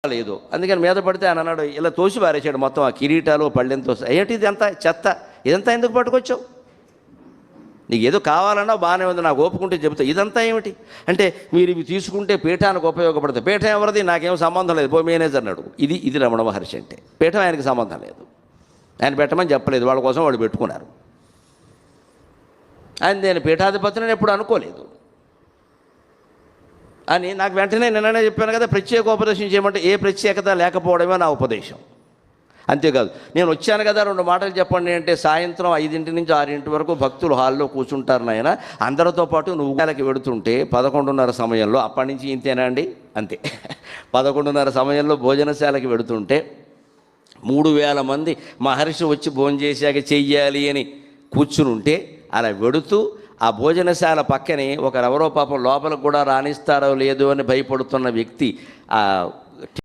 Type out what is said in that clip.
లేదు. అందుకని మీద పడితే ఆయన అన్నాడు, ఇలా తోసి పారేసాడు మొత్తం ఆ కిరీటాలు పళ్ళెంతో. ఏంటి ఇదంతా చెత్త, ఇదంతా ఎందుకు పట్టుకొచ్చావు? నీకు ఏదో కావాలన్నా బాగానే ఉంది, నాకు ఓపుకుంటే చెబుతా. ఇదంతా ఏమిటి అంటే, మీరు ఇవి తీసుకుంటే పీఠానికి ఉపయోగపడుతుంది. పీఠం ఎవరిది? నాకేం సంబంధం లేదు, పో మేనేజర్ అడుగు. ఇది రమణ మహర్షి అంటే. పీఠం ఆయనకి సంబంధం లేదు, ఆయన పెట్టమని చెప్పలేదు, వాళ్ళ కోసం వాళ్ళు పెట్టుకున్నారు. ఆయన నేను పీఠాధిపతిని ఎప్పుడు అనుకోలేదు అని నాకు వెంటనే నిన్ననే చెప్పాను కదా, ప్రత్యేక ఉపదేశం చేయమంటే ఏ ప్రత్యేకత లేకపోవడమే నా ఉపదేశం. అంతేకాదు, నేను వచ్చాను కదా 2 మాటలు చెప్పండి అంటే, సాయంత్రం 5 నుంచి 6 వరకు భక్తులు హాల్లో కూర్చుంటారు నాయన, అందరితో పాటు నువ్వు గాలకి వెడుతుంటే 11:30 సమయంలో, అప్పటి నుంచి ఇంతేనా అండి? అంతే. 11:30 సమయంలో భోజనశాలకి వెడుతుంటే 3000 మంది మహర్షి వచ్చి భోంచేశాక చెయ్యాలి అని కూర్చుని ఉంటే, అలా వెడుతూ ఆ భోజనశాల పక్కనే ఒకరెవరో పాపం లోపలికి కూడా రాణిస్తారో లేదో అని భయపడుతున్న వ్యక్తి ఆ